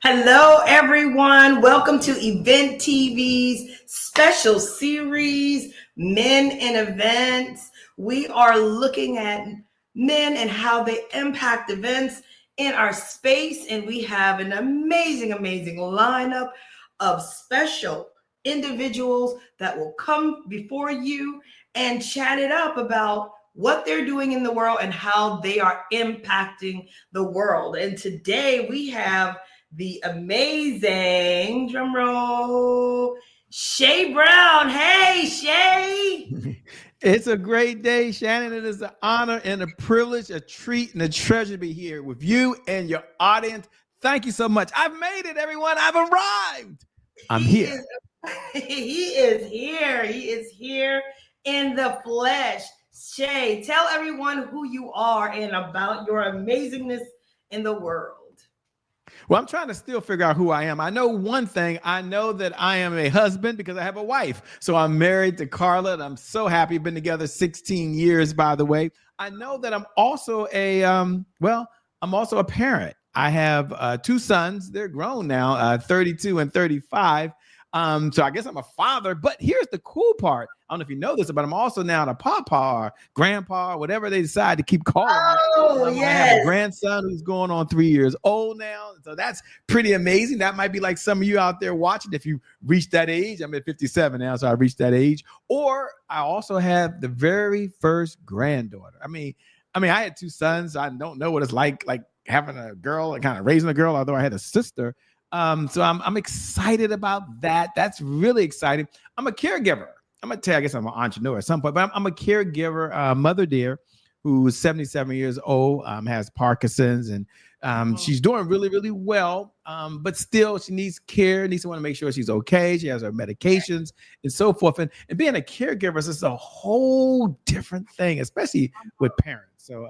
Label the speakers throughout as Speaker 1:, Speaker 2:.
Speaker 1: Hello, everyone. Welcome to Event TV's special series, Men in Events. We are looking at men and how they impact events in our space. And we have an amazing lineup of special individuals that will come before you and chat it up about what they're doing in the world and how they are impacting the world. And today we have the amazing drum roll Shay Brown. Hey, Shay.
Speaker 2: It's a great day, Shannon. It is an honor and a privilege, a treat, and a treasure to be here with you and your audience. Thank you so much. I've made it, everyone. I've arrived. I'm
Speaker 1: He
Speaker 2: here.
Speaker 1: is he is here. He is here in the flesh. Shay, tell everyone who you are and about your amazingness in the world.
Speaker 2: Well, I'm trying to still figure out who I am. I know one thing. I know that I am a husband because I have a wife. So I'm married to Carla, and I'm so happy. Been together 16 years, by the way. I know that I'm also I'm also a parent. I have two sons. They're grown now, 32 and 35. So I guess I'm a father. But here's the cool part. I don't know if you know this, but I'm also now a papa or grandpa or whatever they decide to keep calling me.
Speaker 1: Oh,
Speaker 2: I have a grandson who's going on 3 years old now. So that's pretty amazing. That might be like some of you out there watching. If you reach that age, I'm at 57 now, so I reached that age. Or I also have the very first granddaughter. I had two sons. I don't know what it's like having a girl and kind of raising a girl, although I had a sister. So I'm excited about that. That's really exciting. I'm a caregiver. I'm gonna tell you, I guess I'm an entrepreneur at some point, but I'm a caregiver, mother dear, who's 77 years old, has Parkinson's, and she's doing really well. But still, she needs care, needs to want to make sure she's okay. She has her medications and so forth. And being a caregiver is a whole different thing, especially with parents. So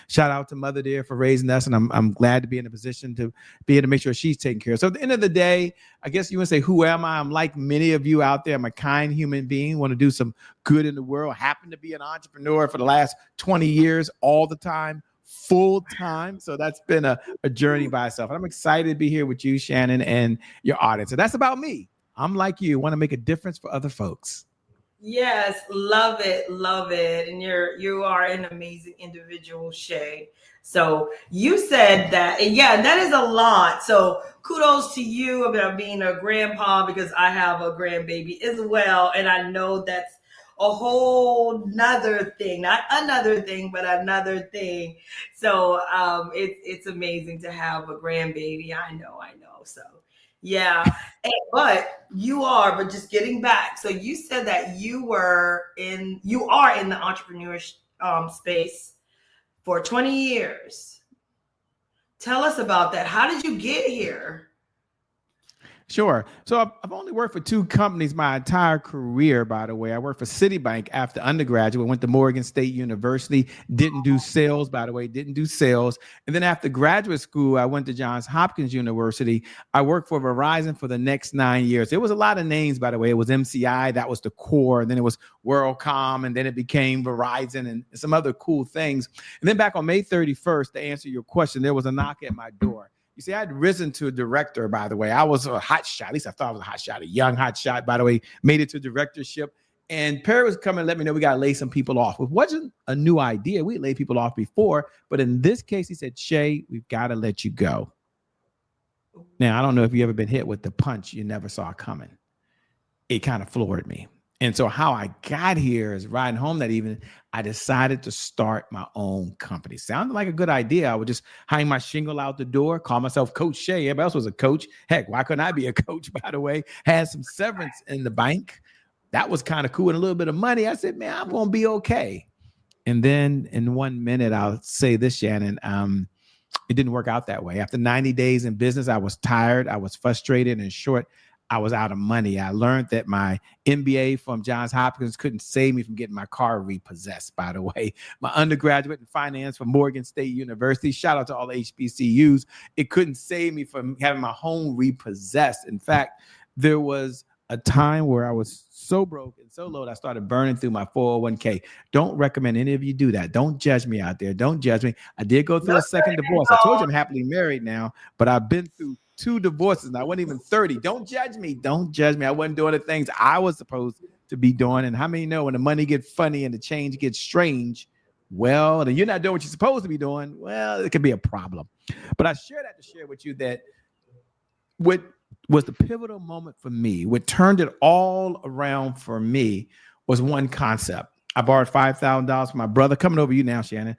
Speaker 2: shout out to Mother Dear for raising us. And I'm glad to be in a position to be able to make sure she's taken care of. So at the end of the day, I guess you would say, who am I? I'm like many of you out there. I'm a kind human being, want to do some good in the world. Happen to be an entrepreneur for the last 20 years, all the time, full time. So that's been a journey by itself. And I'm excited to be here with you, Shannon, and your audience. So that's about me. I'm like you, want to make a difference for other folks.
Speaker 1: Yes, love it. And you are an amazing individual, Shay. So you said that, and yeah, that is a lot. So kudos to you about being a grandpa because I have a grandbaby as well. And I know that's a whole nother thing, not another thing, but another thing. So it's amazing to have a grandbaby. I know. So yeah. But just getting back. So you said that you are in the entrepreneurship space for 20 years. Tell us about that. How did you get here?
Speaker 2: Sure. So I've only worked for two companies my entire career, by the way. I worked for Citibank after undergraduate, went to Morgan State University, didn't do sales, by the way, didn't do sales. And then after graduate school, I went to Johns Hopkins University. I worked for Verizon for the next 9 years. It was a lot of names, by the way. It was MCI, that was the core. And then it was WorldCom, and then it became Verizon and some other cool things. And then back on May 31st, to answer your question, there was a knock at my door. You see, I'd risen to a director, by the way. I was a hot shot. At least I thought I was a hot shot, a young hot shot, by the way. Made it to directorship. And Perry was coming and let me know we got to lay some people off. It wasn't a new idea. We laid people off before. But in this case, he said, Shay, we've got to let you go. Now, I don't know if you've ever been hit with the punch you never saw coming. It kind of floored me. And so how I got here is riding home that evening, I decided to start my own company. Sounded like a good idea. I would just hang my shingle out the door, call myself Coach Shay. Everybody else was a coach. Heck, why couldn't I be a coach, by the way? Had some severance in the bank. That was kind of cool. And a little bit of money. I said, man, I'm going to be okay. And then in 1 minute, I'll say this, Shannon, it didn't work out that way. After 90 days in business, I was tired. I was frustrated. And short, I was out of money. I learned that my MBA from Johns Hopkins couldn't save me from getting my car repossessed, by the way. My undergraduate in finance from Morgan State University, shout out to all the HBCUs, it couldn't save me from having my home repossessed. In fact, there was a time where I was so broke and so low that I started burning through my 401k. Don't recommend any of you do that. Don't judge me out there. Don't judge me. I did go through a second divorce. I told you I'm happily married now, but I've been through 2 divorces and I wasn't even 30. Don't judge me. Don't judge me. I wasn't doing the things I was supposed to be doing. And how many know when the money gets funny and the change gets strange, well, then you're not doing what you're supposed to be doing. Well, it could be a problem. But I share that to share with you that what was the pivotal moment for me, what turned it all around for me was one concept. I borrowed $5,000 from my brother. Coming over you now, Shannon.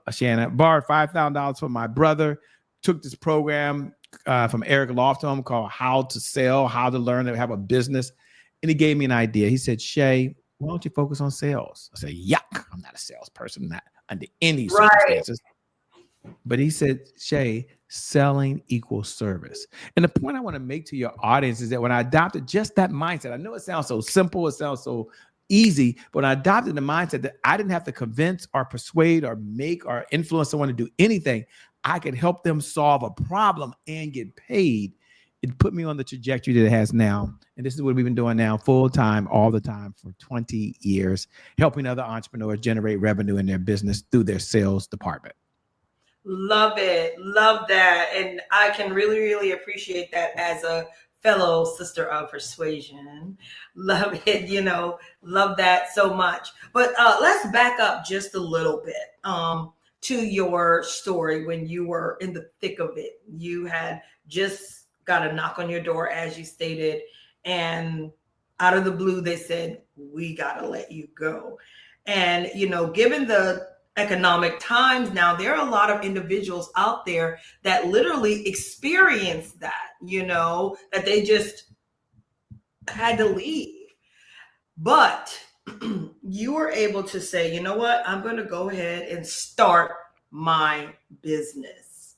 Speaker 2: Shannon borrowed $5,000 from my brother. Took this program from Eric Lofthole called How to Sell, How to Learn to Have a Business. And he gave me an idea. He said, Shay, why don't you focus on sales? I said, yuck, I'm not a salesperson, not under any circumstances. But he said, Shay, selling equals service. And the point I want to make to your audience is that when I adopted just that mindset, I know it sounds so simple, it sounds so easy, but I adopted the mindset that I didn't have to convince or persuade or make or influence someone to do anything. I could help them solve a problem and get paid. It put me on the trajectory that it has now. And this is what we've been doing now full time, all the time for 20 years, helping other entrepreneurs generate revenue in their business through their sales department.
Speaker 1: Love it. Love that. And I can really, really appreciate that as a fellow sister of persuasion. Love it. Love that so much. But let's back up just a little bit to your story when you were in the thick of it. You had just got a knock on your door, as you stated, and out of the blue, they said, we got to let you go. And, given the economic times now, there are a lot of individuals out there that literally experience that, that they just had to leave. But you were able to say, you know what, I'm going to go ahead and start my business.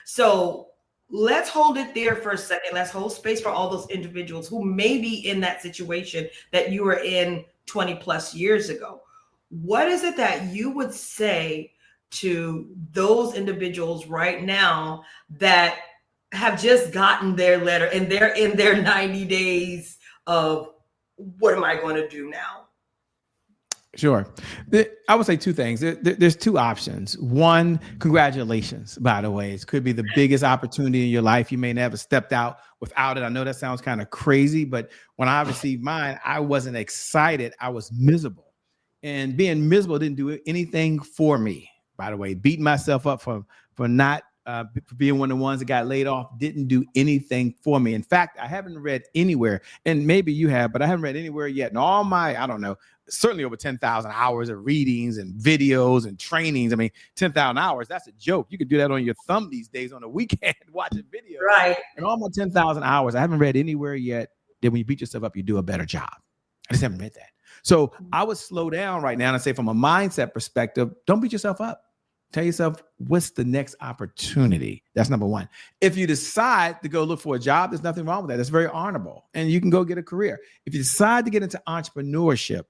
Speaker 1: So let's hold it there for a second. Let's hold space for all those individuals who may be in that situation that you were in 20 plus years ago. What is it that you would say to those individuals right now that have just gotten their letter and they're in their 90 days of what am I going to do now?
Speaker 2: Sure. I would say 2 things. There's 2 options. One, congratulations, by the way. It could be the biggest opportunity in your life. You may never stepped out without it. I know that sounds kind of crazy, but when I received mine, I wasn't excited. I was miserable. And being miserable didn't do anything for me, by the way. Beating myself up for not for being one of the ones that got laid off didn't do anything for me. In fact, I haven't read anywhere, and maybe you have, but I haven't read anywhere yet. And all my, I don't know, certainly over 10,000 hours of readings and videos and trainings. I mean, 10,000 hours, that's a joke. You could do that on your thumb these days on a weekend watching videos.
Speaker 1: Right.
Speaker 2: And all my 10,000 hours, I haven't read anywhere yet that when you beat yourself up, you do a better job. I just haven't read that. So I would slow down right now and say from a mindset perspective, don't beat yourself up. Tell yourself, what's the next opportunity? That's number one. If you decide to go look for a job, there's nothing wrong with that. It's very honorable and you can go get a career. If you decide to get into entrepreneurship,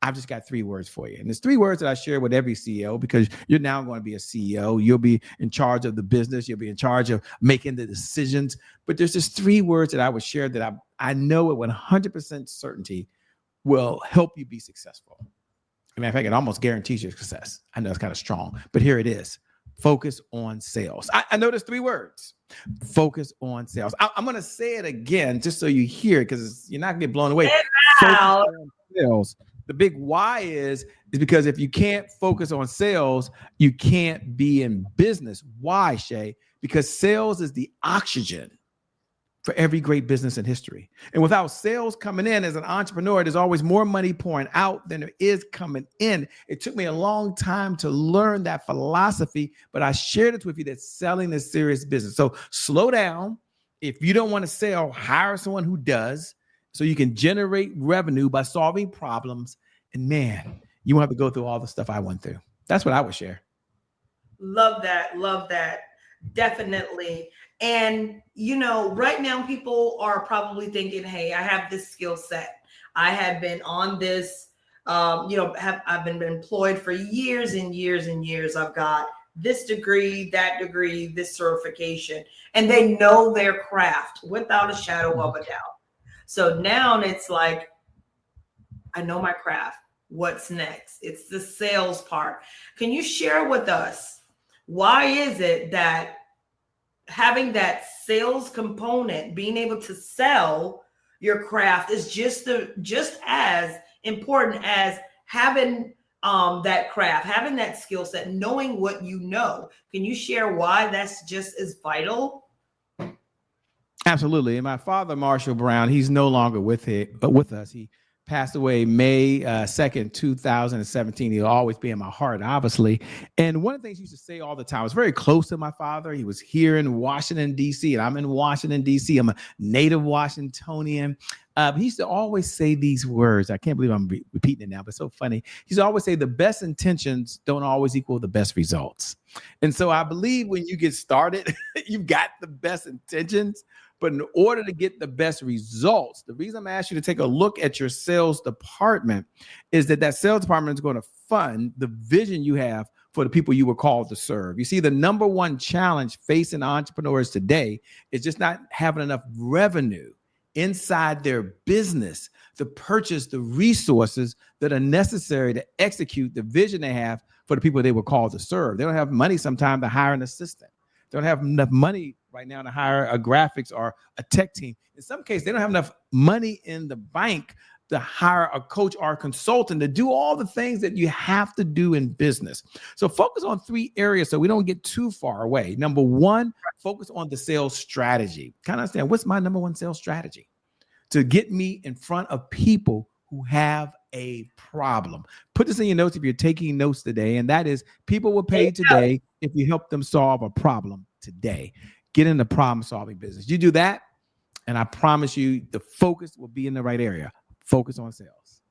Speaker 2: I've just got 3 words for you. And there's 3 words that I share with every CEO because you're now going to be a CEO. You'll be in charge of the business. You'll be in charge of making the decisions. But there's just 3 words that I would share that I know with 100% certainty will help you be successful. I mean, in fact, it almost guarantees your success. I know it's kind of strong, but here it is. Focus on sales. I know there's 3 words. Focus on sales. I'm going to say it again just so you hear it because you're not going to get blown away. Focus on sales. The big why is because if you can't focus on sales, you can't be in business. Why, Shay? Because sales is the oxygen for every great business in history. And without sales coming in as an entrepreneur, there's always more money pouring out than there is coming in. It took me a long time to learn that philosophy, but I shared it with you that selling is serious business. So slow down. If you don't want to sell, hire someone who does so you can generate revenue by solving problems. And man, you won't have to go through all the stuff I went through. That's what I would share.
Speaker 1: Love that. Love that. Definitely. And, right now people are probably thinking, hey, I have this skill set. I have been on this, I've been employed for years and years and years. I've got this degree, that degree, this certification, and they know their craft without a shadow of a doubt. So now it's like, I know my craft. What's next? It's the sales part. Can you share with us why is it that having that sales component, being able to sell your craft is just as important as having that craft, having that skill set, knowing what you know? Can you share why that's just as vital?
Speaker 2: Absolutely. And my father, Marshall Brown, he's no longer with us. He passed away May 2nd, 2017. He'll always be in my heart, obviously. And one of the things he used to say all the time, I was very close to my father. He was here in Washington, D.C., and I'm in Washington, D.C. I'm a native Washingtonian. He used to always say these words. I can't believe I'm repeating it now, but it's so funny. He used to always say the best intentions don't always equal the best results. And so I believe when you get started, you've got the best intentions. But in order to get the best results, the reason I'm asking you to take a look at your sales department is that sales department is going to fund the vision you have for the people you were called to serve. You see, the number one challenge facing entrepreneurs today is just not having enough revenue inside their business to purchase the resources that are necessary to execute the vision they have for the people they were called to serve. They don't have money sometimes to hire an assistant. They don't have enough money right now to hire a graphics or a tech team. In some cases, they don't have enough money in the bank to hire a coach or a consultant to do all the things that you have to do in business. So focus on 3 areas so we don't get too far away. Number 1, focus on the sales strategy. Kind of understand, what's my number 1 sales strategy? To get me in front of people who have a problem. Put this in your notes if you're taking notes today, and that is, people will pay today if you help them solve a problem today. Get in the problem-solving business. You do that, and I promise you the focus will be in the right area. Focus on sales.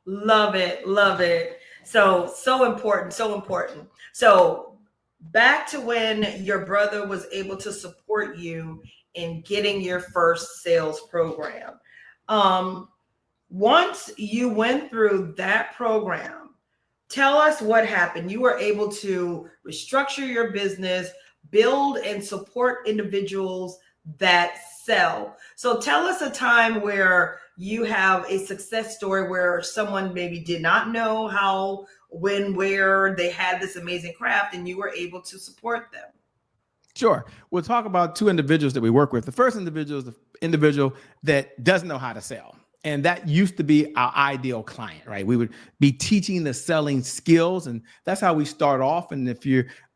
Speaker 1: Love it. Love it. So important. So important. So back to when your brother was able to support you in getting your first sales program. Once you went through that program, tell us what happened. You were able to restructure your business, build and support individuals that sell. So tell us a time where you have a success story where someone maybe did not know how, when, where they had this amazing craft and you were able to support them.
Speaker 2: Sure. We'll talk about 2 individuals that we work with. The first individual is the individual that doesn't know how to sell. And that used to be our ideal client, right? We would be teaching the selling skills, and that's how we start off. And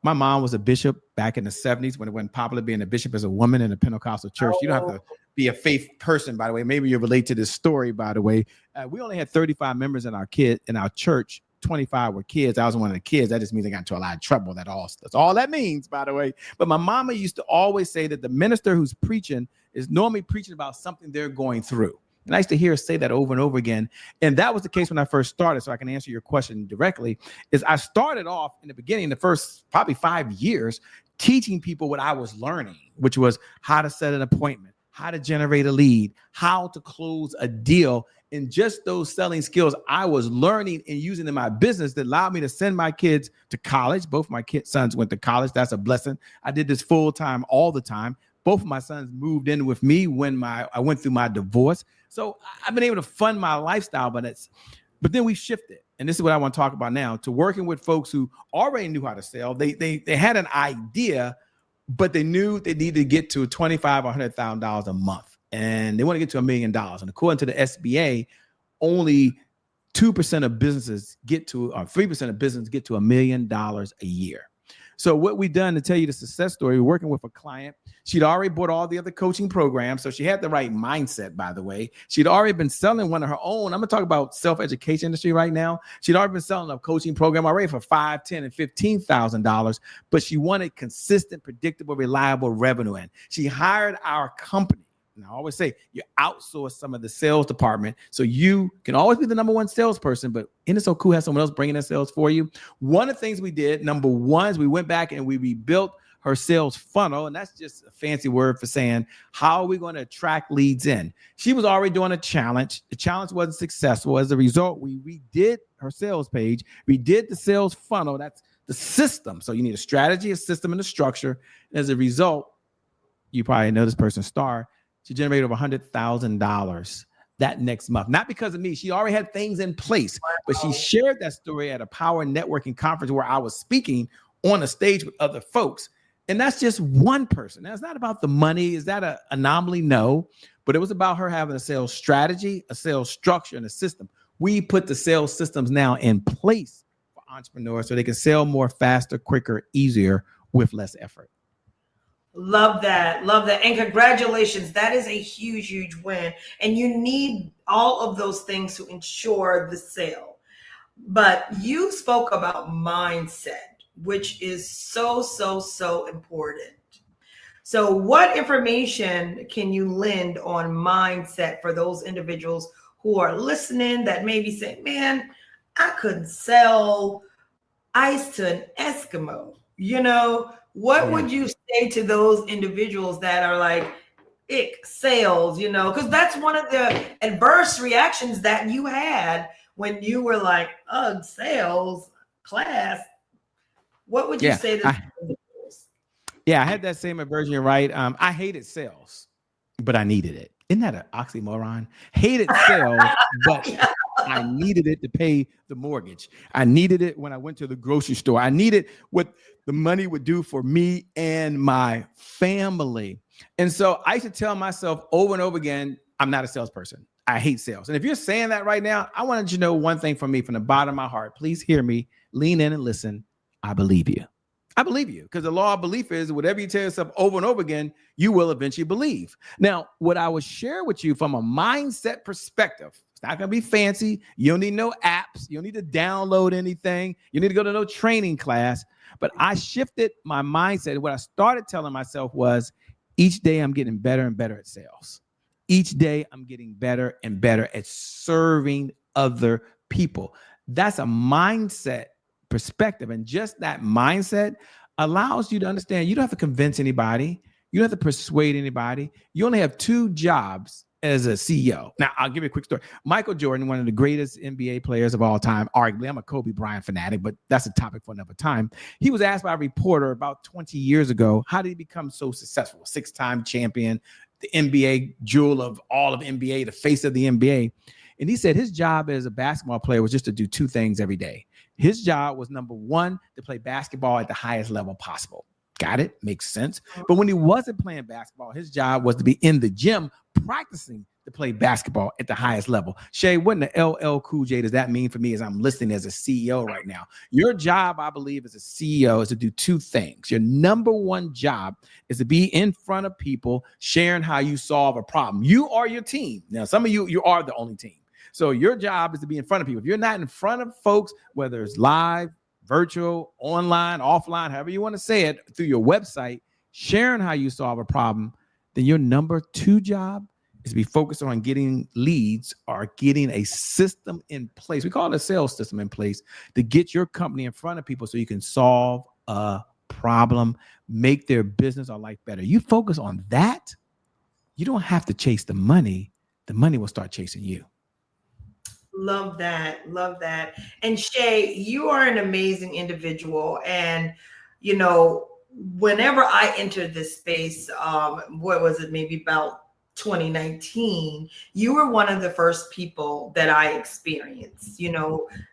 Speaker 2: my mom was a bishop back in the 70s when it wasn't popular being a bishop as a woman in a Pentecostal church. You don't have to be a faith person, by the way. Maybe you relate to this story, by the way. We only had 35 members in our church. 25 were kids. I was one of the kids. That just means I got into a lot of trouble. That's all that means, by the way. But my mama used to always say that the minister who's preaching is normally preaching about something they're going through. And I used to hear her say that over and over again. And that was the case when I first started. So I can answer your question directly, is I started off in the beginning, the first probably 5 years, teaching people what I was learning, which was how to set an appointment, how to generate a lead, how to close a deal. And just those selling skills I was learning and using in my business that allowed me to send my kids to college. Both my sons went to college. That's a blessing. I did this full time all the time. Both of my sons moved in with me when I went through my divorce. So I've been able to fund my lifestyle, but then we shifted. And this is what I want to talk about now, to working with folks who already knew how to sell. They had an idea, but they knew they needed to get to $25,000 or $100,000 a month. And they want to get to $1 million. And according to the SBA, only 2% of businesses get to, or 3% of businesses get to $1 million a year. So what we've done, to tell you the success story, we're working with a client. She'd already bought all the other coaching programs. So she had the right mindset, by the way. She'd already been selling one of her own. I'm going to talk about self-education industry right now. She'd already been selling a coaching program already for $5,000, $10,000, and $15,000, but she wanted consistent, predictable, reliable revenue. And she hired our company. And I always say, you outsource some of the sales department, so you can always be the number 1 salesperson, but isn't it so cool to have someone else bringing in sales for you? One of the things we did, number 1, is we went back and we rebuilt her sales funnel. And that's just a fancy word for saying, how are we going to attract leads in? She was already doing a challenge. The challenge wasn't successful. As a result, we redid her sales page. We did the sales funnel. That's the system. So you need a strategy, a system, and a structure. And as a result, you probably know this person, Star. She generated over $100,000 that next month. Not because of me. She already had things in place, but she shared that story at a power networking conference where I was speaking on a stage with other folks. And that's just one person. Now, it's not about the money. Is that an anomaly? No. But it was about her having a sales strategy, a sales structure, and a system. We put the sales systems now in place for entrepreneurs so they can sell more faster, quicker, easier with less effort.
Speaker 1: Love that. Love that. And congratulations. That is a huge, huge win. And you need all of those things to ensure the sale. But you spoke about mindset, which is so, so, so important. So what information can you lend on mindset for those individuals who are listening that maybe say, man, I couldn't sell ice to an Eskimo, What would you say to those individuals that are like, ick, sales, because that's one of the adverse reactions that you had when you were like, ugh, sales class. What would you say to those individuals?
Speaker 2: Yeah, I had that same aversion, right? I hated sales, but I needed it. Isn't that an oxymoron? Hated sales, but I needed it to pay the mortgage. I needed it when I went to the grocery store. I needed what the money would do for me and my family. And so I used to tell myself over and over again, I'm not a salesperson. I hate sales. And if you're saying that right now, I wanted you to know one thing from me, from the bottom of my heart. Please hear me, lean in and listen. I believe you. I believe you, because the law of belief is whatever you tell yourself over and over again, you will eventually believe. Now, what I would share with you from a mindset perspective, it's not going to be fancy. You don't need no apps. You don't need to download anything. You need to go to no training class. But I shifted my mindset. What I started telling myself was each day I'm getting better and better at sales. Each day I'm getting better and better at serving other people. That's a mindset perspective. And just that mindset allows you to understand you don't have to convince anybody. You don't have to persuade anybody. You only have two jobs as a CEO. Now, I'll give you a quick story. Michael Jordan, one of the greatest NBA players of all time, arguably, I'm a Kobe Bryant fanatic, but that's a topic for another time. He was asked by a reporter about 20 years ago, how did he become so successful? A six-time champion, the NBA jewel of all of NBA, the face of the NBA. And he said his job as a basketball player was just to do two things every day. His job was, number one, to play basketball at the highest level possible. Got it? Makes sense. But when he wasn't playing basketball, his job was to be in the gym practicing to play basketball at the highest level. Shay, what in the LL Cool J does that mean for me as I'm listening as a CEO right now? Your job, I believe, as a CEO is to do two things. Your number one job is to be in front of people sharing how you solve a problem. You are your team. Now, some of you are the only team. So your job is to be in front of people. If you're not in front of folks, whether it's live, virtual, online, offline, however you want to say it, through your website, sharing how you solve a problem, then your number two job is to be focused on getting leads or getting a system in place. We call it a sales system in place to get your company in front of people so you can solve a problem, make their business or life better. You focus on that, you don't have to chase the money. The money will start chasing you.
Speaker 1: Love that. Love that. And Shay, you are an amazing individual. And, whenever I entered this space, what was it, maybe about 2019, you were one of the first people that I experienced,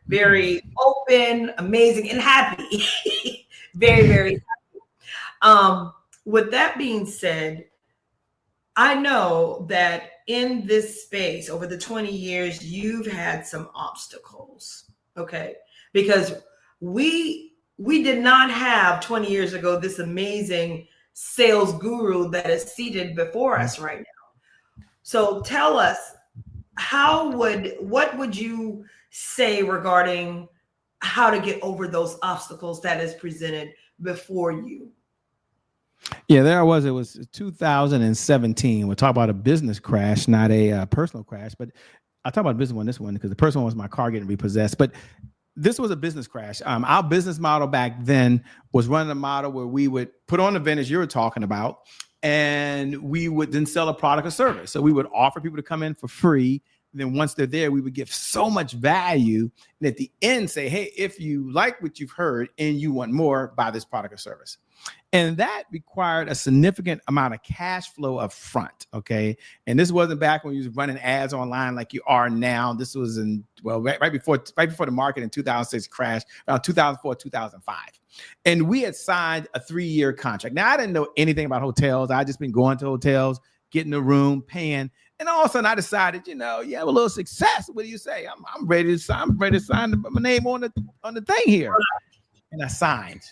Speaker 1: very open, amazing, and happy. Very, very happy. With that being said, I know that in this space over the 20 years, you've had some obstacles, okay? Because we did not have 20 years ago this amazing sales guru that is seated before us right now. So tell us, what would you say regarding how to get over those obstacles that is presented before you?
Speaker 2: Yeah, there I was. It was 2017. We'll talk about a business crash, not a personal crash. But I'll talk about business one, this one, because the personal one was my car getting repossessed. But this was a business crash. Our business model back then was running a model where we would put on the event as you were talking about, and we would then sell a product or service. So we would offer people to come in for free. Then once they're there, we would give so much value. And at the end say, hey, if you like what you've heard and you want more, buy this product or service. And that required a significant amount of cash flow up front. Okay. And this wasn't back when you was running ads online like you are now. This was right before the market in 2006 crashed, around 2004, 2005. And we had signed a 3-year contract. Now, I didn't know anything about hotels. I just been going to hotels, getting a room, paying. And all of a sudden I decided, you have a little success. What do you say? I'm ready to sign. My name on the thing here. And I signed.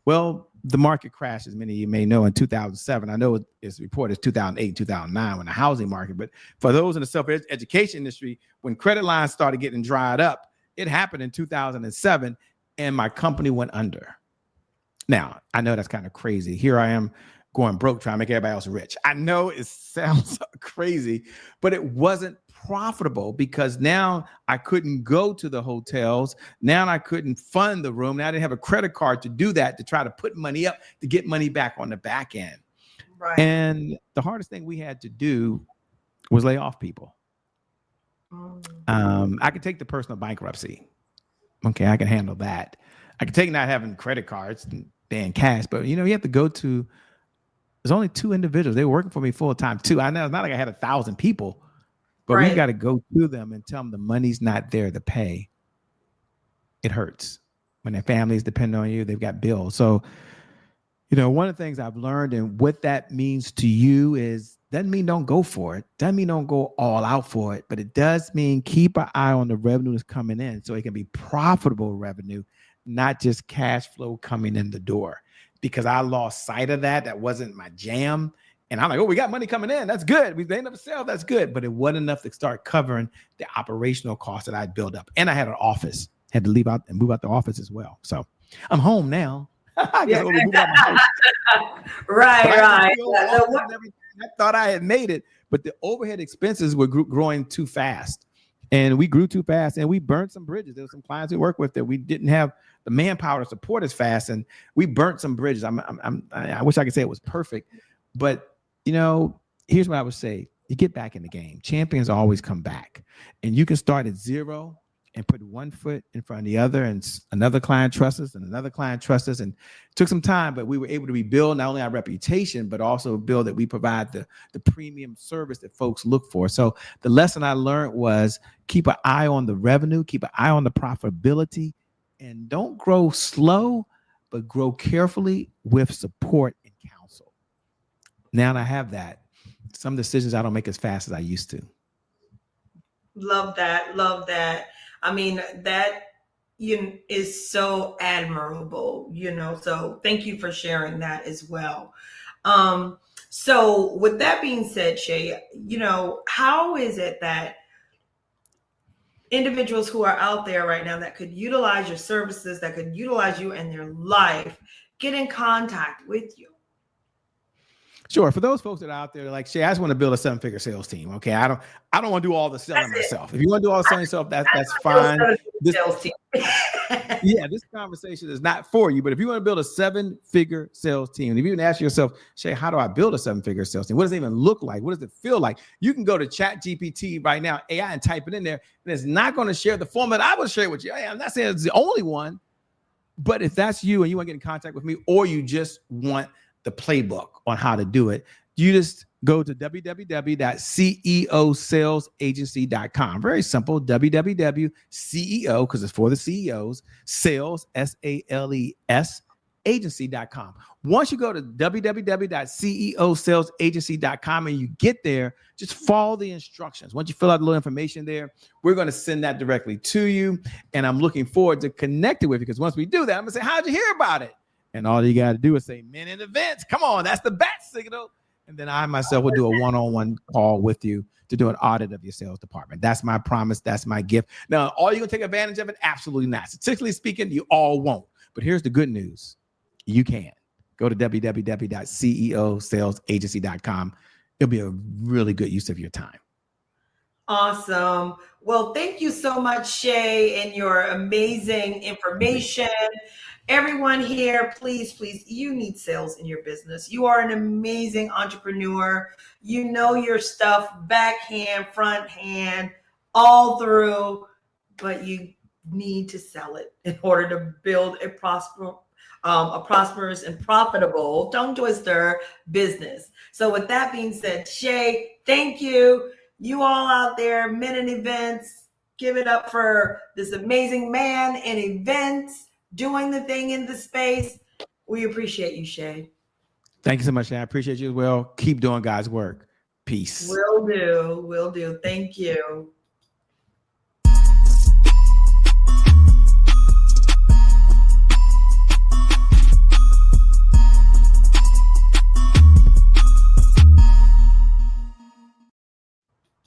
Speaker 2: Well, the market crashed, as many of you may know, in 2007. I know it's reported 2008, 2009 when the housing market, but for those in the self-education industry, when credit lines started getting dried up, it happened in 2007 and my company went under. Now, I know that's kind of crazy. Here I am going broke trying to make everybody else rich. I know it sounds crazy, but it wasn't profitable because now I couldn't go to the hotels. Now I couldn't fund the room. Now I didn't have a credit card to do that, to try to put money up to get money back on the back end.
Speaker 1: Right.
Speaker 2: And the hardest thing we had to do was lay off people. I could take the personal bankruptcy. Okay, I can handle that. I can take not having credit cards and paying cash, but you have to go to, there's only 2 individuals. They were working for me full time too. I know it's not like I had 1,000 people. But
Speaker 1: right.
Speaker 2: We got to go to them and tell them the money's not there to pay. It hurts when their families depend on you. They've got bills. So, one of the things I've learned and what that means to you is, doesn't mean don't go for it. Doesn't mean don't go all out for it. But it does mean keep an eye on the revenue that's coming in so it can be profitable revenue, not just cash flow coming in the door. Because I lost sight of that. That wasn't my jam. And I'm like, we got money coming in. That's good. We made up a sale. That's good. But it wasn't enough to start covering the operational costs that I'd built up. And I had an office. Had to leave out and move out the office as well. So I'm home now. I guess I'll move out my house.
Speaker 1: Right.
Speaker 2: I thought I had made it, but the overhead expenses were growing too fast. And we grew too fast and we burned some bridges. There were some clients we worked with that we didn't have the manpower to support as fast. And we burnt some bridges. I wish I could say it was perfect, but here's what I would say. You get back in the game. Champions always come back. And you can start at 0 and put one foot in front of the other, and another client trusts us and another client trusts us. And it took some time, but we were able to rebuild not only our reputation, but also build that we provide the premium service that folks look for. So the lesson I learned was keep an eye on the revenue, keep an eye on the profitability, and don't grow slow, but grow carefully with support and counsel. Now I have that. Some decisions I don't make as fast as I used to.
Speaker 1: Love that. Love that. I mean, that is so admirable, so thank you for sharing that as well. So with that being said, Shay, how is it that individuals who are out there right now that could utilize your services, that could utilize you in their life, get in contact with you?
Speaker 2: Sure. For those folks that are out there, like, Shay, I just want to build a 7-figure sales team. Okay. I don't want to do all the selling myself. If you want to do all the selling yourself, that's fine. This conversation is not for you. But if you want to build a 7-figure sales team, and if you can ask yourself, Shay, how do I build a 7-figure sales team? What does it even look like? What does it feel like? You can go to ChatGPT right now, AI, and type it in there, and it's not going to share the format I will share with you. Hey, I'm not saying it's the only one, but if that's you and you want to get in contact with me, or you just want the playbook on how to do it, you just go to www.ceosalesagency.com. Very simple. www.ceo, because it's for the CEOs, sales, SALES, agency.com. Once you go to www.ceosalesagency.com and you get there, just follow the instructions. Once you fill out a little information there, we're going to send that directly to you. And I'm looking forward to connecting with you, because once we do that, I'm going to say, how'd you hear about it? And all you got to do is say, men in events. Come on, that's the bat signal. And then I myself will do a one-on-one call with you to do an audit of your sales department. That's my promise. That's my gift. Now, are you going to take advantage of it? Absolutely not. Statistically speaking, you all won't. But here's the good news. You can. Go to www.ceosalesagency.com. It'll be a really good use of your time.
Speaker 1: Awesome. Well, thank you so much, Shay, and your amazing information. Everyone here, please, you need sales in your business. You are an amazing entrepreneur. You know your stuff, backhand, front hand, all through, but you need to sell it in order to build a a prosperous and profitable tongue twister business. So with that being said, Shay, thank you. You all out there, men in events, give it up for this amazing man in events, doing the thing in the space. We appreciate you, Shay.
Speaker 2: Thank you so much, Shannon. I appreciate you as well. Keep doing God's work. Peace.
Speaker 1: Will do. Will do. Thank you.